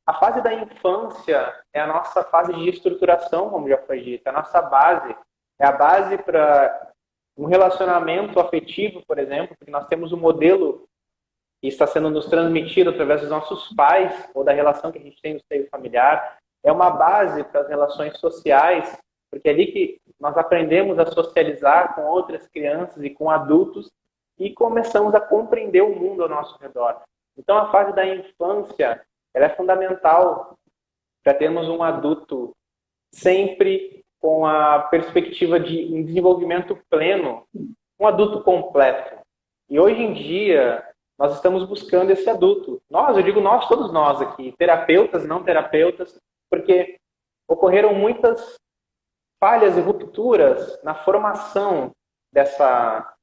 a fase da infância é a nossa fase de estruturação, como já foi dito, é a nossa base. É a base para um relacionamento afetivo, por exemplo, porque nós temos um modelo que está sendo nos transmitido através dos nossos pais, ou da relação que a gente tem no seio familiar. É uma base para as relações sociais, porque é ali que nós aprendemos a socializar com outras crianças e com adultos e começamos a compreender o mundo ao nosso redor. Então, a fase da infância ela é fundamental para termos um adulto sempre com a perspectiva de um desenvolvimento pleno, um adulto completo. E hoje em dia, nós estamos buscando esse adulto. Nós, eu digo nós, todos nós aqui, terapeutas, não terapeutas, porque ocorreram muitas falhas e rupturas na formação dessa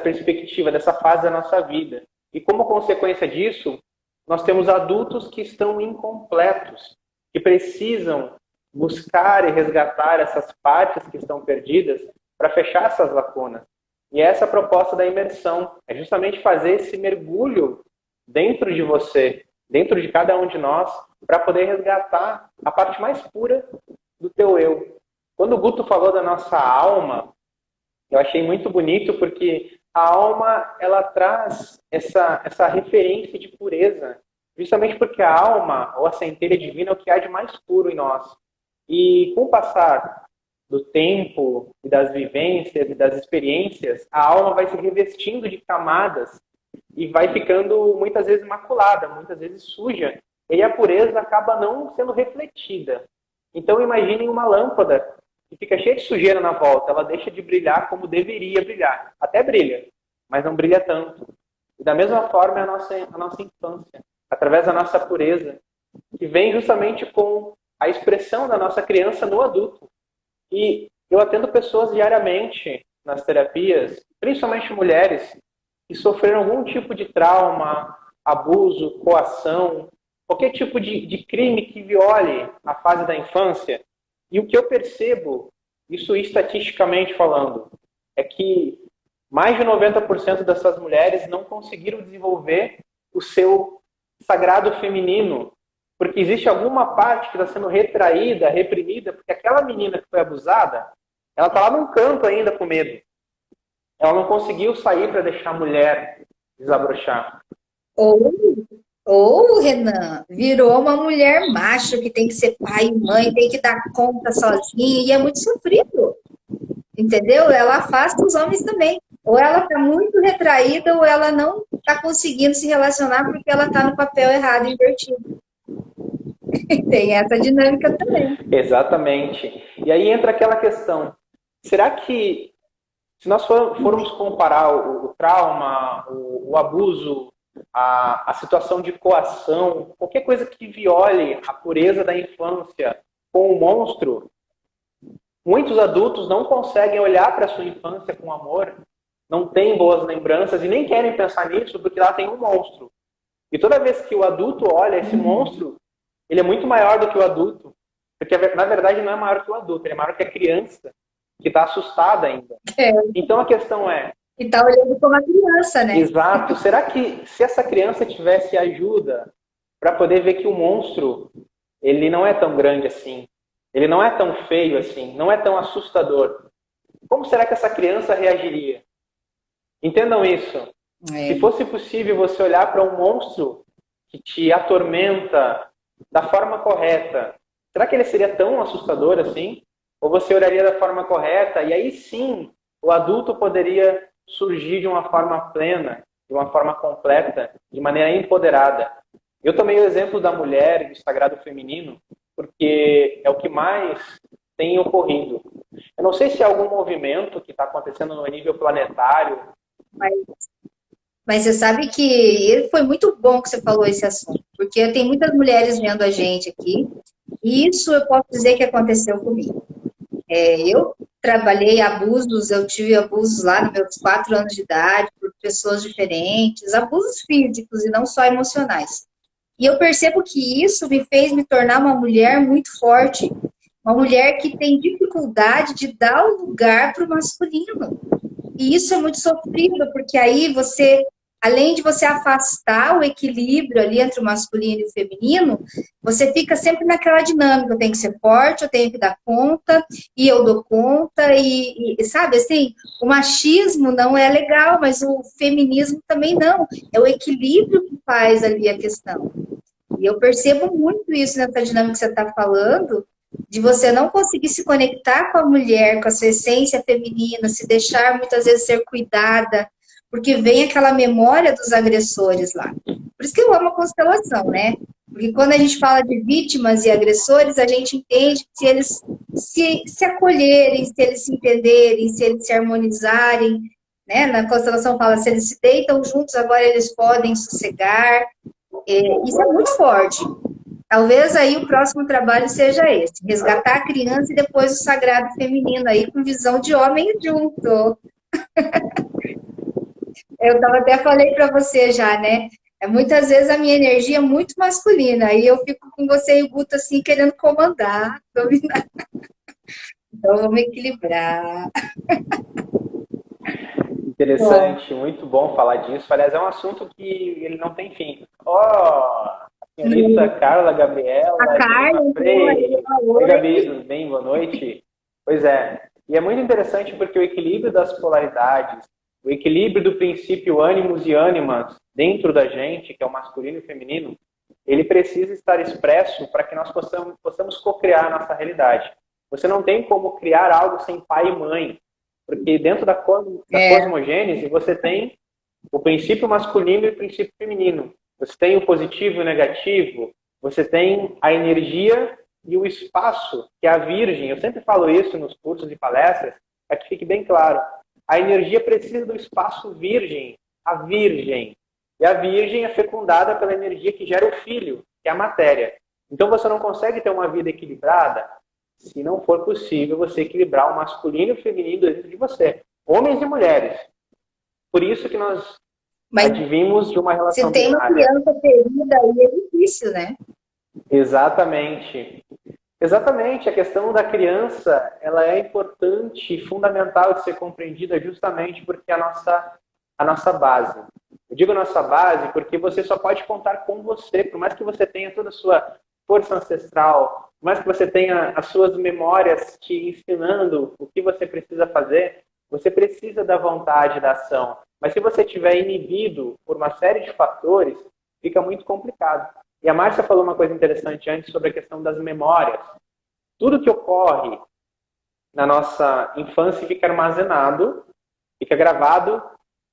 perspectiva, dessa fase da nossa vida. E como consequência disso, nós temos adultos que estão incompletos, que precisam buscar e resgatar essas partes que estão perdidas para fechar essas lacunas. E essa é a proposta da imersão, é justamente fazer esse mergulho dentro de você, dentro de cada um de nós, para poder resgatar a parte mais pura do teu eu. Quando o Guto falou da nossa alma, eu achei muito bonito porque a alma ela traz essa referência de pureza, justamente porque a alma, ou a centelha divina, é o que há de mais puro em nós. E com o passar do tempo, e das vivências e das experiências, a alma vai se revestindo de camadas e vai ficando muitas vezes maculada, muitas vezes suja, e a pureza acaba não sendo refletida. Então imaginem uma lâmpada que fica cheia de sujeira na volta, ela deixa de brilhar como deveria brilhar. Até brilha, mas não brilha tanto. E da mesma forma é a nossa infância, através da nossa pureza, que vem justamente com a expressão da nossa criança no adulto. E eu atendo pessoas diariamente nas terapias, principalmente mulheres, que sofreram algum tipo de trauma, abuso, coação, qualquer tipo de crime que viole a fase da infância. E o que eu percebo, isso estatisticamente falando, é que mais de 90% dessas mulheres não conseguiram desenvolver o seu sagrado feminino, porque existe alguma parte que está sendo retraída, reprimida, porque aquela menina que foi abusada, ela está lá num canto ainda com medo. Ela não conseguiu sair para deixar a mulher desabrochar. Ou, Renan, virou uma mulher macho que tem que ser pai e mãe, tem que dar conta sozinha, e é muito sofrido. Entendeu? Ela afasta os homens também. Ou ela está muito retraída, ou ela não está conseguindo se relacionar porque ela está no papel errado, invertido. Tem essa dinâmica também. Exatamente. E aí entra aquela questão. Será que, se nós formos comparar o trauma, o abuso, a situação de coação, qualquer coisa que viole a pureza da infância com o monstro, muitos adultos não conseguem olhar para a sua infância com amor, não têm boas lembranças e nem querem pensar nisso porque lá tem um monstro. E toda vez que o adulto olha esse monstro, ele é muito maior do que o adulto. Porque, na verdade, não é maior que o adulto, ele é maior que a criança, que está assustada ainda. Então, a questão é... E está olhando como uma criança, né? Exato. Será que se essa criança tivesse ajuda para poder ver que o monstro, ele não é tão grande assim, ele não é tão feio assim, não é tão assustador, como será que essa criança reagiria? Entendam isso. Se fosse possível você olhar para um monstro que te atormenta da forma correta, será que ele seria tão assustador assim? Ou você olharia da forma correta e aí sim o adulto poderia surgir de uma forma plena, de uma forma completa, de maneira empoderada. Eu tomei o exemplo da mulher e do sagrado feminino porque é o que mais tem ocorrido. Eu não sei se é algum movimento que está acontecendo no nível planetário. Mas você sabe que foi muito bom que você falou esse assunto, porque tem muitas mulheres vendo a gente aqui, e isso eu posso dizer que aconteceu comigo. Eu trabalhei abusos, eu tive abusos lá nos meus 4 anos de idade, por pessoas diferentes, abusos físicos e não só emocionais. E eu percebo que isso me fez me tornar uma mulher muito forte, uma mulher que tem dificuldade de dar o lugar para o masculino. E isso é muito sofrido, porque aí você, além de você afastar o equilíbrio ali entre o masculino e o feminino, você fica sempre naquela dinâmica, eu tenho que ser forte, eu tenho que dar conta, e eu dou conta, e sabe, assim, o machismo não é legal, mas o feminismo também não. É o equilíbrio que faz ali a questão. E eu percebo muito isso nessa dinâmica que você está falando, de você não conseguir se conectar com a mulher, com a sua essência feminina, se deixar muitas vezes ser cuidada, porque vem aquela memória dos agressores lá. Por isso que eu amo a constelação, né? Porque quando a gente fala de vítimas e agressores, a gente entende que se eles se acolherem, se eles se entenderem, se eles se harmonizarem, né? Na constelação fala, se eles se deitam juntos, agora eles podem sossegar. Isso é muito forte. Talvez aí o próximo trabalho seja esse, resgatar a criança e depois o sagrado feminino aí com visão de homem junto. Eu até falei para você já, né? Muitas vezes a minha energia é muito masculina, aí eu fico com você e o Guto assim, querendo comandar, dominar. Então vamos equilibrar. Interessante, muito bom falar disso. Aliás, é um assunto que ele não tem fim. Senhorita Carla Gabriela, a Carla, oi, Gabi, tudo bem? Boa noite. Pois é, e é muito interessante porque o equilíbrio das polaridades, o equilíbrio do princípio ânimos e ânimas dentro da gente, que é o masculino e o feminino, ele precisa estar expresso para que nós possamos co-criar a nossa realidade. Você não tem como criar algo sem pai e mãe, porque dentro da cosmogênese você tem o princípio masculino e o princípio feminino. Você tem o positivo e o negativo, você tem a energia e o espaço, que é a virgem. Eu sempre falo isso nos cursos e palestras, para que fique bem claro. A energia precisa do espaço virgem, a virgem. E a virgem é fecundada pela energia que gera o filho, que é a matéria. Então você não consegue ter uma vida equilibrada se não for possível você equilibrar o masculino e o feminino dentro de você. Homens e mulheres. Por isso que nós advimos de uma relação se tem uma criança ferida aí, é difícil, né? Exatamente. Exatamente. A questão da criança, ela é importante e fundamental de ser compreendida justamente porque é a nossa base. Eu digo nossa base porque você só pode contar com você, por mais que você tenha toda a sua força ancestral, por mais que você tenha as suas memórias te ensinando o que você precisa fazer, você precisa da vontade, da ação. Mas se você estiver inibido por uma série de fatores, fica muito complicado. E a Márcia falou uma coisa interessante antes sobre a questão das memórias. Tudo que ocorre na nossa infância fica armazenado, fica gravado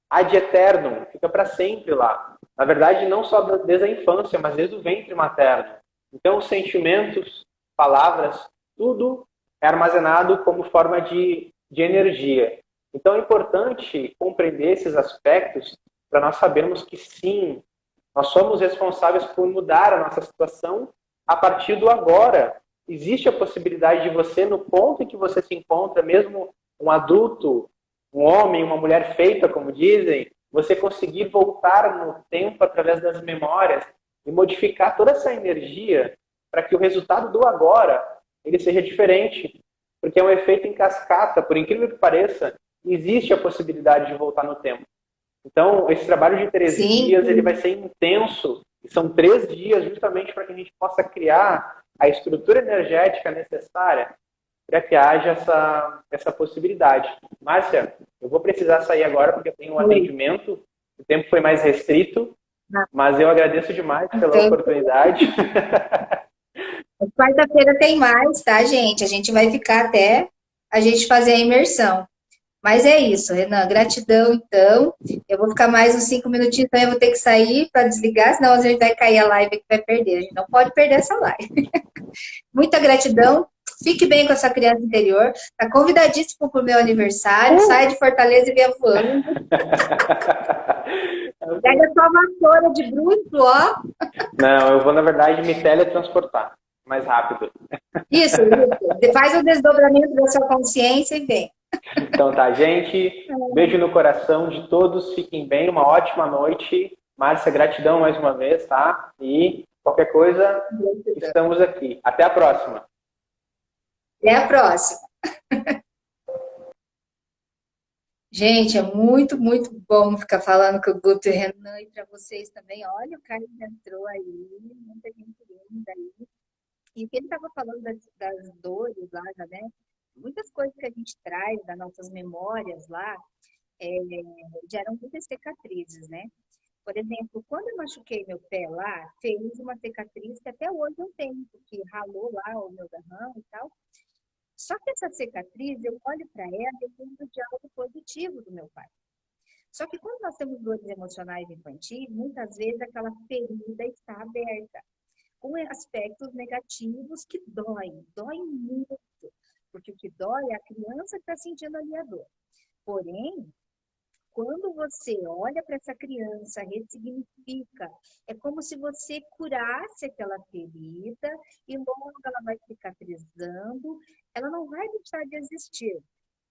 ad eternum, fica para sempre lá. Na verdade, não só desde a infância, mas desde o ventre materno. Então, os sentimentos, palavras, tudo é armazenado como forma de energia. Então, é importante compreender esses aspectos para nós sabermos que sim, nós somos responsáveis por mudar a nossa situação a partir do agora. Existe a possibilidade de você, no ponto em que você se encontra, mesmo um adulto, um homem, uma mulher feita, como dizem, você conseguir voltar no tempo através das memórias e modificar toda essa energia para que o resultado do agora ele seja diferente. Porque é um efeito em cascata, por incrível que pareça, existe a possibilidade de voltar no tempo. Então, esse trabalho de 13 dias ele vai ser intenso. E são 3 dias justamente para que a gente possa criar a estrutura energética necessária para que haja essa possibilidade. Márcia, eu vou precisar sair agora porque eu tenho um atendimento. O tempo foi mais restrito, mas eu agradeço demais pela oportunidade. Quarta-feira tem mais, tá, gente? A gente vai ficar até a gente fazer a imersão. Mas é isso, Renan. Gratidão, então. Eu vou ficar mais uns 5 minutinhos, então eu vou ter que sair para desligar, senão a gente vai cair a live e vai perder. A gente não pode perder essa live. Muita gratidão. Fique bem com a sua criança interior. Está convidadíssimo para o meu aniversário. Saia de Fortaleza e venha voando. Pega sua vassoura de bruxo, ó. Não, eu vou, na verdade, me teletransportar mais rápido. Isso. Faz o desdobramento da sua consciência e vem. Então tá, gente. Beijo no coração de todos. Fiquem bem. Uma ótima noite. Márcia, gratidão mais uma vez, tá? E qualquer coisa, estamos aqui. Até a próxima. Até a próxima. Gente, é muito, muito bom ficar falando com o Guto e o Renan e para vocês também. Olha, o Carlos entrou aí, muita gente linda aí. E o que ele estava falando das dores lá, né? Muitas coisas que a gente traz das nossas memórias lá geram muitas cicatrizes, né? Por exemplo, quando eu machuquei meu pé lá, fez uma cicatriz que até hoje eu tenho, porque ralou lá o meu garrão e tal. Só que essa cicatriz, eu olho para ela e eu lembro de algo positivo do meu pai. Só que quando nós temos dores emocionais infantis, muitas vezes aquela ferida está aberta, com aspectos negativos que doem muito. Porque o que dói é a criança que está sentindo ali a dor. Porém, quando você olha para essa criança, ressignifica, é como se você curasse aquela ferida e logo ela vai cicatrizando, ela não vai deixar de existir,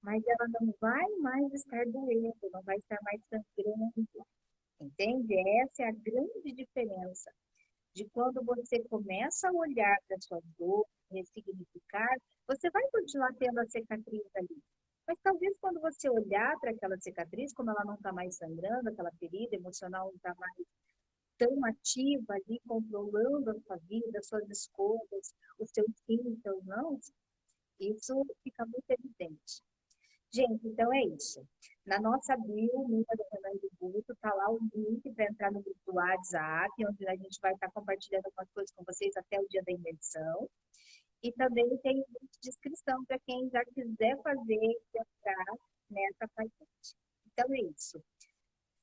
mas ela não vai mais estar doendo, não vai estar mais sangrando, entende? Essa é a grande diferença de quando você começa a olhar para sua dor, ressignificar, você vai continuar tendo a cicatriz ali. Mas talvez quando você olhar para aquela cicatriz, como ela não está mais sangrando, aquela ferida emocional não está mais tão ativa ali, controlando a sua vida, as suas escolhas, os seus sim, os seus não, isso fica muito evidente. Gente, então é isso. Na nossa bio, minha do Renan do Guto, tá lá o link para entrar no grupo do WhatsApp, onde a gente vai estar compartilhando algumas coisas com vocês até o dia da imersão. E também tem o link de inscrição para quem já quiser fazer e entrar nessa parte. Então é isso.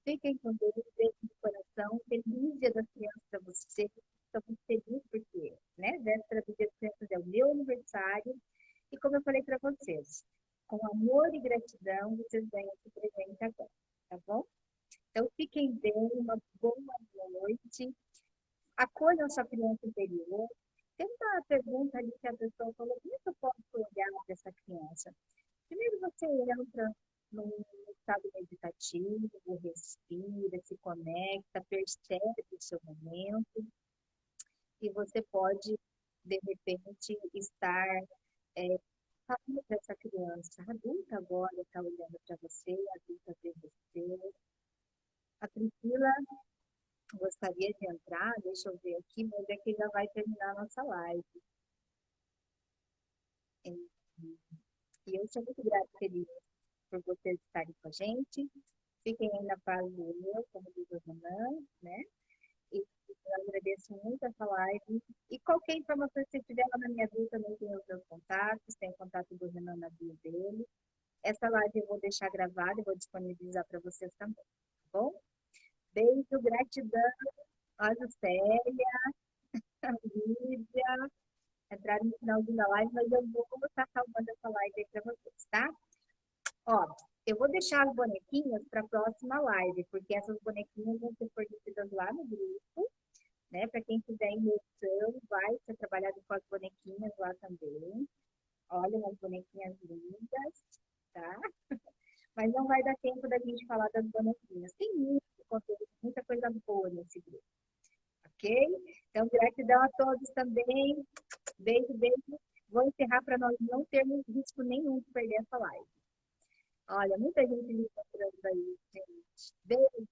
Fiquem com Deus, beijo no coração. Feliz Dia das Crianças para vocês. Estou muito feliz porque, né, véspera do Dia das Crianças é o meu aniversário. E como eu falei para vocês, com amor e gratidão, vocês ganham esse presente agora, tá bom? Então, fiquem bem, uma boa noite. Acolham sua criança interior. Tem uma pergunta ali que a pessoa falou, como é que eu posso olhar para essa criança? Primeiro você entra num estado meditativo, respira, se conecta, percebe o seu momento e você pode, de repente, estar falando para essa criança. A adulta agora está olhando para você, a adulta vê você. A Priscila gostaria de entrar, deixa eu ver aqui, mas é que já vai terminar a nossa live. E eu sou muito grata e feliz por vocês estarem com a gente. Fiquem aí na paz do eu, como diz o Renan, né? E eu agradeço muito essa live. E qualquer informação que você tiver lá na minha vida, também tem os meus contatos, tem o contato do Renan na bio dele. Essa live eu vou deixar gravada e vou disponibilizar para vocês também, tá bom? Beijo, gratidão, Rosa Célia, Lídia, entraram no finalzinho da live, mas eu vou estar salvando essa live aí para vocês, tá? Ó, eu vou deixar as bonequinhas para a próxima live, porque essas bonequinhas vão ser fornecidas lá no grupo, né? Para quem quiser imersão, vai ser trabalhado com as bonequinhas lá também. Olha, umas bonequinhas lindas, tá? Mas não vai dar tempo da gente falar das bonequinhas. Tem muito conteúdo, muita coisa boa nesse grupo, ok? Então, gratidão a todos também. Beijo, beijo. Vou encerrar para nós não termos risco nenhum de perder essa live. Olha, muita gente me encontrando aí, gente. Beijo.